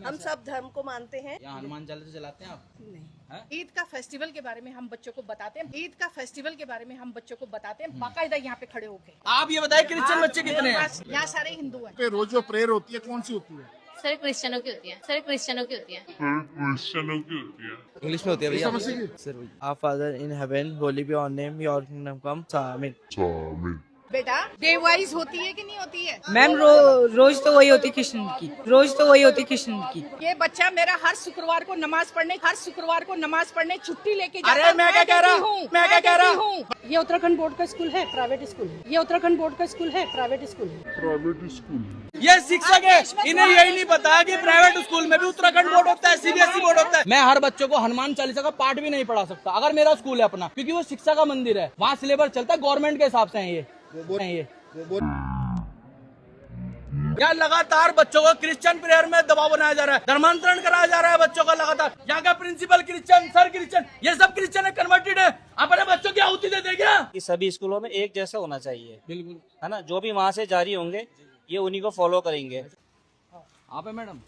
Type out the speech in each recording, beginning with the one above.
हम सब धर्म को मानते हैं। यहाँ हनुमान चालीसा चलाते हैं आप? नहीं। ईद का फेस्टिवल के बारे में हम बच्चों को बताते हैं। ईद का फेस्टिवल के बारे में हम बच्चों को बताते हैं बाकायदा यहाँ पे खड़े होके। आप ये बताइए क्रिश्चियन बच्चे कितने हैं? यहाँ सारे हिंदू हैं। पे रोज जो प्रेयर होती है कौन सी होती है? सर क्रिश्चियनों की होती है। सर क्रिश्चियनों की होती है। इंग्लिश में होती है भैया। समझ गए? Sir our father in heaven holy be your name your kingdom come amen. बेटा डे वाइज होती है कि नहीं होती है? मैम रोज तो वही होती कृष्ण की, रोज तो वही होती कृष्ण की। ये बच्चा मेरा हर शुक्रवार को नमाज पढ़ने छुट्टी लेके जाता अरे मैं क्या कह रहा हूँ, मैं क्या कह रहा हूँ। ये उत्तराखंड बोर्ड का स्कूल है, प्राइवेट स्कूल है। ये उत्तराखंड बोर्ड का स्कूल है, प्राइवेट स्कूल है। ये शिक्षक है, इन्हें यही नहीं पता कि प्राइवेट स्कूल में भी उत्तराखंड बोर्ड होता है, सीबीएसई बोर्ड होता है। मैं हर बच्चों को हनुमान चालीसा का पाठ भी नहीं पढ़ा सकता अगर मेरा स्कूल है अपना, क्योंकि वो शिक्षा का मंदिर है, वहाँ सिलेबस चलता है गवर्नमेंट के हिसाब से है ये। यहाँ लगातार बच्चों को क्रिश्चियन प्रेयर में दबाव बनाया जा रहा है, धर्मांतरण कराया जा रहा है बच्चों का लगातार। यहाँ का प्रिंसिपल क्रिश्चियन, सर क्रिश्चियन, ये सब क्रिश्चियन है, कन्वर्टेड है। अपने बच्चों की आहुति दे देंगे क्या? कि सभी स्कूलों में एक जैसा होना चाहिए, बिल्कुल है ना। जो भी वहाँ से जारी होंगे ये उन्हीं को फॉलो करेंगे। आप है मैडम,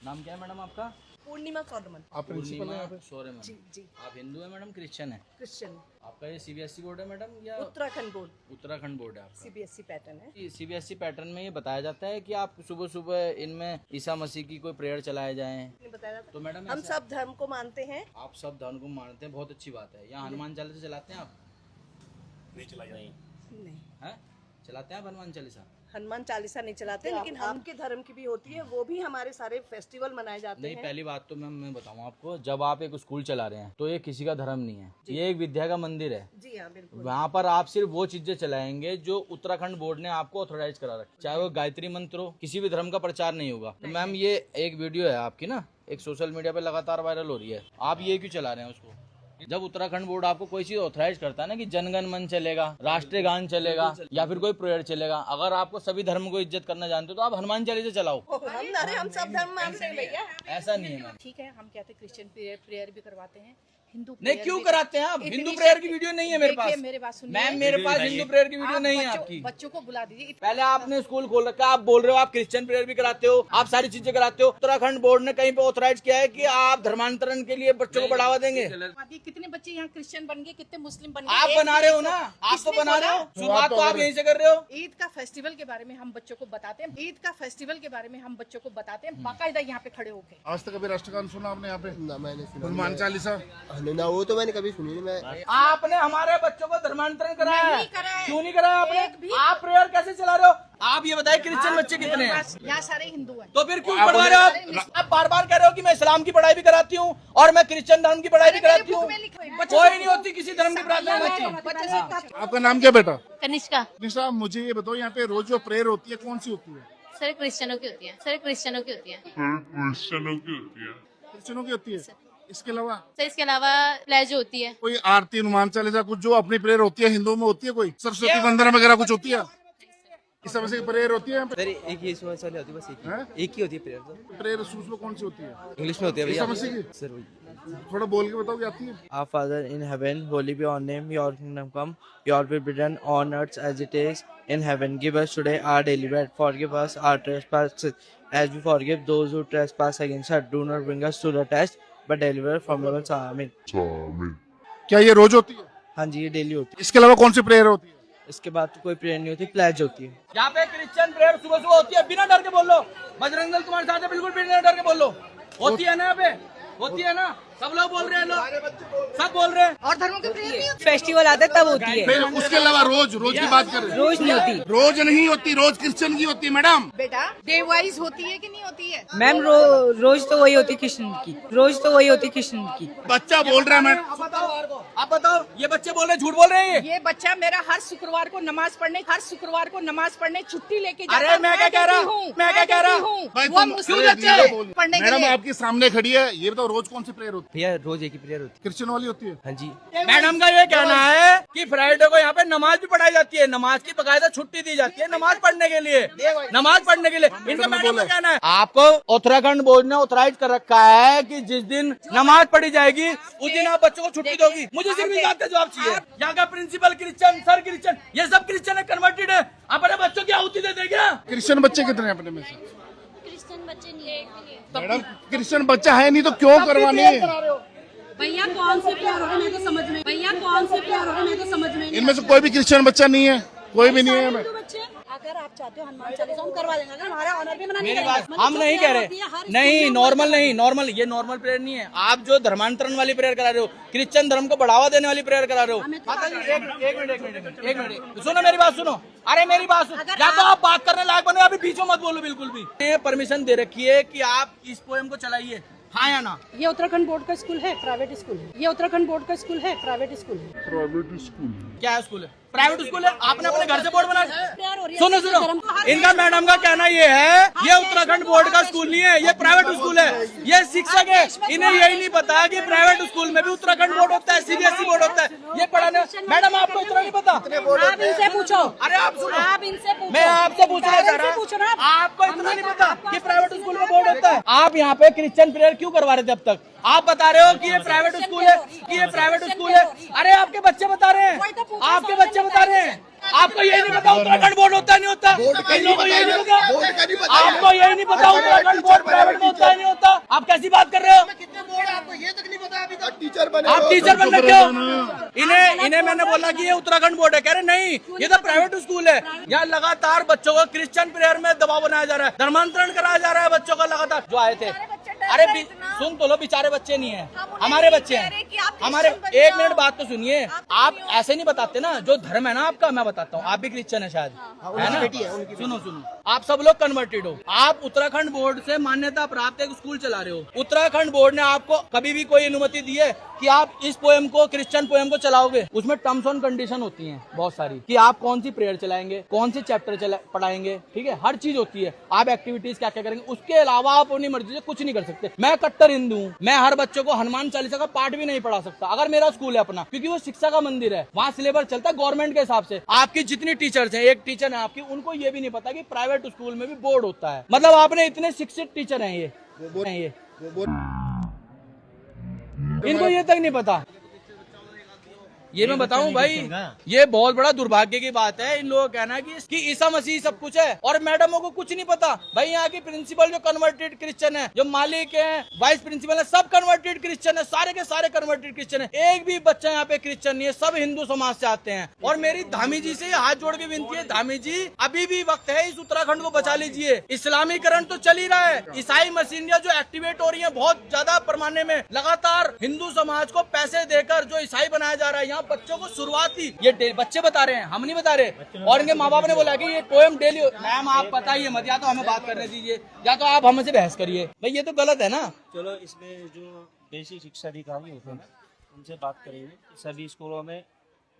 नाम क्या है मैडम आपका? पूर्णिमा सौदमन। आप प्रिंसिपल हैं यहाँ पे? सोरेमन। जी जी। आप हिंदू है मैडम, क्रिश्चियन है? क्रिश्चियन। आपका ये सीबीएसई बोर्ड है मैडम या उत्तराखंड बोर्ड उत्तराखंड बोर्ड है आपका? सीबीएसई पैटर्न है। सीबीएसई पैटर्न में ये बताया जाता है कि आप सुबह सुबह इनमें ईसा मसीह की कोई प्रेयर चलाए जाए। नहीं बताया तो मैडम हम सब धर्म को मानते हैं। आप सब धर्म को मानते हैं, बहुत अच्छी बात है। यहाँ हनुमान चालीसा चलाते हैं आप? नहीं, हैं? चलाते हैं आप हनुमान चालीसा? हनुमान चालीसा नहीं चलाते, लेकिन हम के धर्म की भी होती है, वो भी हमारे सारे फेस्टिवल मनाए जाते नहीं, हैं। पहली बात तो मैं बताऊं आपको, जब आप एक स्कूल चला रहे हैं तो ये किसी का धर्म नहीं है, ये एक विद्या का मंदिर है। जी हाँ बिल्कुल। वहाँ पर आप सिर्फ वो चीजें चलाएंगे जो उत्तराखंड बोर्ड ने आपको ऑथोराइज करा रखा, चाहे वो गायत्री मंत्र हो, किसी भी धर्म का प्रचार नहीं होगा। तो मैम ये एक वीडियो है आपकी ना, एक सोशल मीडिया पे लगातार वायरल हो रही है, आप ये क्यों चला रहे हैं उसको? जब उत्तराखंड बोर्ड आपको कोई चीज ऑथराइज करता है ना कि जनगण मन चलेगा, राष्ट्रीय गान चलेगा या फिर कोई प्रेयर चलेगा, अगर आपको सभी धर्म को इज्जत करना जानते हो तो आप हनुमान चालीसा चलाओ। हम सब धर्म मानते हैं भैया। ऐसा नहीं है मैम। ठीक है, हम कहते हैं क्रिश्चियन प्रेयर भी करवाते हैं, हिंदू नहीं prayer क्यों भी कराते हैं आप? इतनी हिंदू सी- प्रेयर की वीडियो नहीं है मेरे देखिए, पास। मेरे बात सुनिए। मैम मेरे पास हिंदू प्रेयर की वीडियो आप नहीं है बच्चों- आपकी। बच्चों को बुला दीजिए। पहले आपने स्कूल खोल रखा है, आप बोल रहे हो आप क्रिश्चियन प्रेयर भी कराते हो, आप सारी चीजें कराते हो। उत्तराखंड बोर्ड ने कहीं पे ऑथराइज किया है कि आप धर्मांतरण के लिए बच्चों को बढ़ावा देंगे? कितने बच्चे यहाँ क्रिश्चियन बन गए, कितने मुस्लिम बन आप गए? बना रहे हो ना, आप तो बना रहे हो, शुरुआत तो आप यहीं से कर रहे हो। ईद का फेस्टिवल के बारे में हम बच्चों को बताते हैं। ईद का फेस्टिवल के बारे में हम बच्चों को बताते हैं बाकायदा यहाँ पे खड़े होके। आज तक कभी राष्ट्रगान सुना आपने यहाँ पे? ना मैंने सुना हनुमान चालीसा? ना, वो तो मैंने कभी सुनी नहीं। मैं आपने हमारे बच्चों को धर्मांतरण कराया है? नहीं कराया है। क्यों नहीं कराया एक आपने? भी- आप प्रेयर कैसे चला रहे हो? आप ये बताइए क्रिश्चियन बच्चे कितने हैं? यहाँ सारे हिंदू हैं। तो फिर क्यों पढ़वा रहे हो आप? बार बार कह रहे हो कि मैं इस्लाम की पढ़ाई भी कराती हूँ और मैं क्रिश्चियन धर्म की पढ़ाई भी कराती हूँ। कोई नहीं होती किसी धर्म की प्रार्थना बच्ची। आपका नाम क्या बेटा? कनिष्का। निशा, मुझे ये बताओ यहाँ पे रोज जो प्रेयर होती है कौन सी होती है? सर क्रिश्चियनों की होती है। सर क्रिश्चियनों की होती है। क्रिश्चियनों की होती है। इसके अलावा सर इसके अलावा प्लेज होती है। कोई आरती, हनुमान चालीसा, कुछ जो अपनी प्रेयर होती है हिंदुओं में होती है? कोई सरस्वती वंदना वगैरह कुछ होती है? इस समय से प्रेयर होती है यहाँ पे? सर एक ही इसमें चली होती है, बस हैं? एक ही होती है प्रेयर। तो प्रेयर उसमें कौन सी होती है? इंग्लिश में होती है भैया। समझ गए? सर वही थोड़ा बोल के बताओ, क्या आती है? Our father in heaven holy be your name your kingdom come your will be done on earth as it is in heaven. Give us today our daily bread. Forgive us our trespasses as we forgive those who trespass against us. Do not bring us to the test, but deliver us from evil. Amen. क्या ये रोज होती है? हाँ जी, ये daily होती इसके अलावा कौन सी प्रेयर होती है? है। इसके बाद तो कोई प्रेयर नहीं होती, प्लेज होती है। यहाँ पे क्रिश्चियन प्रेयर सुबह सुबह होती है, बिना डर के बोल लो। बजरंग दल तुम्हारे साथ है, बिल्कुल बिना डर के बोल लो। होती है ना यहाँ पे? होती है ना? सब लोग बोल रहे हैं, लोग सब बोल रहे हैं। और धर्मों के प्रेयर नहीं होते। फेस्टिवल आता है तब होती है, फिर उसके अलावा रोज की बात कर रहे हैं। रोज नहीं होती। रोज नहीं होती, रोज क्रिश्चियन की होती है मैडम। बेटा डे वाइज होती है कि नहीं होती है? मैम रोज तो वही होती कृष्ण की, रोज तो वही होती कृष्ण की। बच्चा बोल रहा है मैडम। आप बताओ, ये बच्चे बोल रहे हैं, झूठ बोल रहे हैं? ये बच्चा मेरा हर शुक्रवार को नमाज पढ़ने छुट्टी लेके जाता अरे है। मैं क्या कह रहा हूँ, मैं क्या कह रहा हूँ? भाई वो तुम मुस्लिम अरे बच्चे ये बोल- पढ़ने के मैडम लिए। आपके सामने खड़ी है, ये बताओ रोज कौन सी प्रेयर होती भैया रोज एक ही प्रेयर होती क्रिश्चियन वाली होती है? है। हाँ जी। मैडम का ये कहना है कि फ्राइडे को यहाँ पे नमाज भी पढ़ाई जाती है, नमाज की बकायदा छुट्टी दी जाती है नमाज पढ़ने के लिए, नमाज पढ़ने के लिए। इनका मैडम का कहना है। आपको उत्तराखंड बोर्ड ने ऑथराइज कर रखा है कि जिस दिन नमाज पढ़ी जाएगी उस दिन आप बच्चों को छुट्टी दोगी। मुझे सिर्फ इस बात का जवाब चाहिए। यहाँ का प्रिंसिपल क्रिश्चियन, सर क्रिश्चियन, ये सब क्रिश्चियन है, कन्वर्टेड है। अपने बच्चों की आहुति दे देंगे क्या? क्रिश्चियन बच्चे कितने हैं अपने में से? मैडम क्रिश्चियन बच्चा है नहीं तो क्यों करवानी है? भैया कौन से प्यार हो मैं तो समझ में, भैया कौन से प्यार हो मैं तो समझ में नहीं इनमें से कोई भी क्रिश्चियन बच्चा नहीं है, कोई भी नहीं है। हिंदू बच्चे अगर आप चाहते हो हनुमान चालीसा हम करवा देंगे, अगर हमारा ऑनर भी मना नहीं मेरी करेगा। बात हम नहीं कह रहे, नहीं नॉर्मल नहीं, नॉर्मल ये नॉर्मल प्रेयर नहीं है। आप जो धर्मांतरण वाली प्रेयर करा रहे हो, क्रिश्चियन धर्म को बढ़ावा देने वाली प्रेयर करा रहे हो। एक मिनट सुनो मेरी बात सुनो, अरे मेरी बात सुनो, या तो आप बात करने लायक बनो, अभी बीचों मत बोलो बिल्कुल भी। परमिशन दे रखी है कि आप इस पोएम को चलाइए, हाँ या ना? ये उत्तराखंड बोर्ड का स्कूल है, प्राइवेट स्कूल है। ये उत्तराखंड बोर्ड का स्कूल है, प्राइवेट स्कूल है। क्या है स्कूल है? प्राइवेट स्कूल है। आपने अपने घर से बोर्ड बना। सुनो सुनो, इनका मैडम का कहना ये है, ये उत्तराखंड बोर्ड का स्कूल नहीं है, ये प्राइवेट स्कूल है, ये शिक्षक है। इन्हें यही नहीं पता कि प्राइवेट स्कूल में भी उत्तराखंड बोर्ड होता है, सीबीएसई बोर्ड होता है। ये पढ़ाने मैडम आपको इतना नहीं पता? आप इनसे पूछो, अरे आप सुनो, आप इनसे पूछो, मैं आपसे पूछना चाह रहा हूँ, आपको इतना नहीं पता कि प्राइवेट स्कूल में बोर्ड होता है? आप यहाँ पे क्रिश्चियन प्रेयर क्यों करवा रहे थे अब तक? आप बता रहे हो कि ये प्राइवेट स्कूल है, कि ये प्राइवेट स्कूल है। अरे आपके बच्चे बता रहे हैं, आपके बच्चे बता रहे हैं। आपको यही नहीं पता उत्तराखंड बोर्ड होता है नहीं होता? इन लोगों को यही नहीं पता, आपको यही नहीं पता उत्तराखंड बोर्ड प्राइवेट में होता है नहीं होता? आप कैसी बात कर रहे हो? आपको ये तक नहीं पता अभी तक? टीचर बने आप टीचर बन रहे हो? इन्हें मैंने बोला कि ये उत्तराखंड बोर्ड है, कह रहे नहीं ये तो प्राइवेट स्कूल है। यहाँ लगातार बच्चों को क्रिश्चियन प्रेयर में दबाव बनाया जा रहा है, धर्मांतरण कराया जा रहा है बच्चों का लगातार। जो आए थे, अरे सुन तो लो, बेचारे बच्चे नहीं है, हमारे बच्चे हैं, हमारे। एक मिनट बात तो सुनिए, आप ऐसे नहीं बताते ना, जो धर्म है ना आपका, मैं बताता हूँ, आप भी क्रिश्चियन है शायद, है ना? सुनो सुनो, आप सब लोग कन्वर्टेड हो, आप उत्तराखंड बोर्ड से मान्यता प्राप्त एक स्कूल चला रहे हो। उत्तराखंड बोर्ड ने आपको कभी भी कोई अनुमति दी है कि आप इस पोएम को, क्रिश्चियन पोएम को चलाओगे? उसमें टर्म्स एंड कंडीशन होती हैं बहुत सारी, कि आप कौन सी प्रेयर चलाएंगे, कौन सी चैप्टर पढ़ाएंगे, ठीक है, हर चीज होती है। आप एक्टिविटीज क्या क्या करेंगे, उसके अलावा आप अपनी मर्जी से कुछ नहीं कर सकते। मैं कट्टर हिंदू हूँ, मैं हर बच्चों को हनुमान चालीसा का पाठ भी नहीं पढ़ा सकता अगर मेरा स्कूल है अपना, क्योंकि वो शिक्षा का मंदिर है, वहाँ सिलेबस चलता है गवर्नमेंट के हिसाब से। आपकी जितनी टीचर्स हैं, एक टीचर है आपकी, उनको ये भी नहीं पता कि प्राइवेट स्कूल में भी बोर्ड होता है। मतलब आपने इतने शिक्षित टीचर हैं ये इनको ये तक नहीं पता। ये मैं बताऊं भाई, ये बहुत बड़ा दुर्भाग्य की बात है इन लोगों का कहना कि ईसा मसीह सब कुछ है और मैडमों को कुछ नहीं पता। भाई यहाँ की प्रिंसिपल जो कन्वर्टेड क्रिश्चियन है, जो मालिक है, वाइस प्रिंसिपल है, सब कन्वर्टेड क्रिश्चियन है, सारे के सारे कन्वर्टेड क्रिश्चियन है। एक भी बच्चा यहाँ पे क्रिश्चियन नहीं है, सब हिंदू समाज से आते हैं। और मेरी धामी जी से हाथ जोड़ के विनती है, धामी जी अभी भी वक्त है, इस उत्तराखंड को बचा लीजिए। इस्लामीकरण तो चल ही रहा है, ईसाई मशीनियां जो एक्टिवेट हो रही है बहुत ज्यादा पैमाने में, लगातार हिंदू समाज को पैसे देकर जो ईसाई बनाया जा रहा है। यहाँ बच्चों को शुरुआती, ये बच्चे बता रहे हैं, हम नहीं बता रहे। और इनके माँ बाप ने बोला कि ये पोएम डेली। मैम आप बताइए मत, या तो हमें बात करने दीजिए या तो आप हमसे बहस करिए। भाई ये तो गलत है ना। चलो इसमें जो बेसिक शिक्षा अधिकारी होते हैं उनसे बात करेंगे। सभी स्कूलों में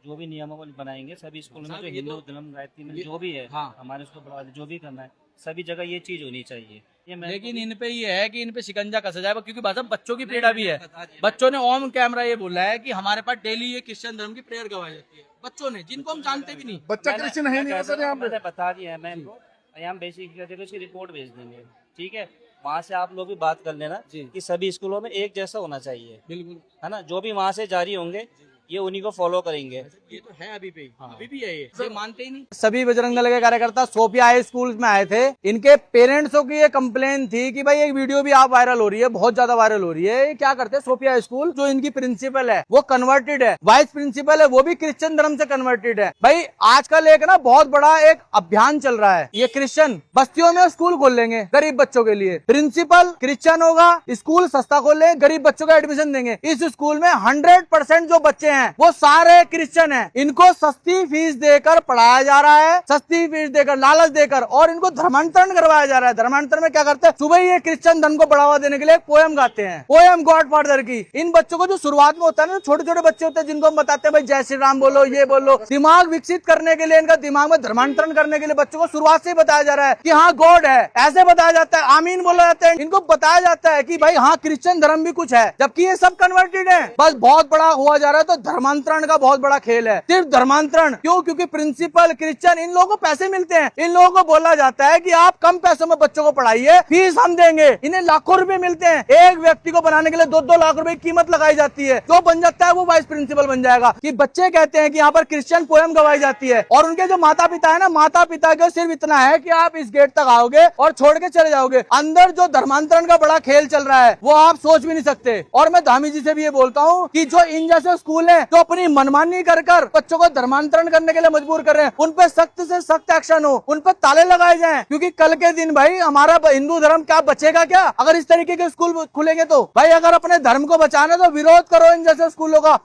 जो भी नियमावली बनाएंगे, सभी स्कूलों में जो हिंदू धर्म गायत्री में जो भी है, हमारे उसको बढ़ावा जो भी करना है, सभी जगह ये चीज होनी चाहिए। लेकिन इन पे ये है कि इन पे शिकंजा कसा जाएगा, क्योंकि भाई साहब बच्चों की पीड़ा भी है। बच्चों ने ऑन कैमरा ये बोला है कि हमारे पास डेली ये क्रिश्चियन धर्म की प्रेयर करवाई जाती है। बच्चों ने, जिनको हम जानते भी नहीं। बच्चा क्रिश्चियन है नहीं सर, यहाँ पे बता दिया है मैम को, यहाँ बेसिक उसकी रिपोर्ट भेज देंगे, ठीक है? वहाँ से आप लोग भी बात कर लेना कि सभी स्कूलों में एक जैसा होना चाहिए, बिल्कुल, है ना? जो भी वहाँ से जारी होंगे ये उन्हीं को फॉलो करेंगे। ये तो है अभी भी, अभी भी है ये मानते ही नहीं। सभी बजरंग दल के कार्यकर्ता सोफिया हाई स्कूल में आए थे। इनके पेरेंट्सों की ये कंप्लेन थी कि भाई एक वीडियो भी आप वायरल हो रही है, बहुत ज्यादा वायरल हो रही है। ये क्या करते हैं, सोफिया हाई स्कूल जो इनकी प्रिंसिपल है वो कन्वर्टेड है, वाइस प्रिंसिपल है वो भी क्रिश्चियन धर्म से कन्वर्टेड है। भाई आजकल एक ना बहुत बड़ा एक अभियान चल रहा है, ये क्रिश्चियन बस्तियों में स्कूल खोल लेंगे गरीब बच्चों के लिए, प्रिंसिपल क्रिश्चियन होगा, स्कूल सस्ता खोल लेंगे, गरीब बच्चों का एडमिशन देंगे। इस स्कूल में 100% जो बच्चे वो सारे क्रिश्चियन हैं। इनको सस्ती फीस देकर पढ़ाया जा रहा है, सस्ती फीस देकर, लालच देकर, और इनको धर्मांतरण करवाया जा रहा है। धर्मांतरण में क्या करते हैं, सुबह ये क्रिश्चियन धर्म को बढ़ावा देने के लिए पोएम गाते हैं, पोएम गॉड फादर की। इन बच्चों को जो शुरुआत में होता है ना, छोटे छोटे बच्चे होते हैं जिनको हम बताते हैं भाई जय श्री राम बोलो, ये बोलो, दिमाग विकसित करने के लिए, इनका दिमाग में धर्मांतरण करने के लिए बच्चों को शुरुआत से बताया जा रहा है कि हाँ गॉड है, ऐसे बताया जाता है, आमीन बोला जाता है। इनको बताया जाता है कि भाई हाँ क्रिश्चियन धर्म भी कुछ है, जबकि ये सब कन्वर्टेड है। बस बहुत बड़ा हुआ जा रहा है। तो धर्मांतरण का बहुत बड़ा खेल है। सिर्फ धर्मांतरण क्यों? क्योंकि प्रिंसिपल क्रिश्चियन इन लोगों को पैसे मिलते हैं। इन लोगों को बोला जाता है कि आप कम पैसों में बच्चों को पढ़ाइए, फीस हम देंगे। इन्हें लाखों रुपए मिलते हैं। एक व्यक्ति को बनाने के लिए 2-2 लाख रुपए की कीमत लगाई जाती है। जो बन जाता है वो वाइस प्रिंसिपल बन जाएगा। कि बच्चे कहते हैं कि यहाँ पर क्रिश्चियन पोएम गवाई जाती है और उनके जो माता पिता है ना, माता पिता का सिर्फ इतना है कि आप इस गेट तक आओगे और छोड़ के चले जाओगे। अंदर जो धर्मांतरण का बड़ा खेल चल रहा है वो आप सोच भी नहीं सकते। और मैं धामी जी से भी ये बोलता हूँ कि जो इन जैसे स्कूल हैं जो अपनी मनमानी कर बच्चों को धर्मांतरण करने के लिए मजबूर कर रहे हैं, उन पे सख्त से सख्त एक्शन हो, उन पे ताले लगाए जाएं। क्योंकि कल के दिन भाई हमारा हिंदू धर्म क्या बचेगा क्या अगर इस तरीके के स्कूल खुलेंगे? तो भाई अगर अपने धर्म को बचाना तो विरोध करो इन जैसे स्कूलों का।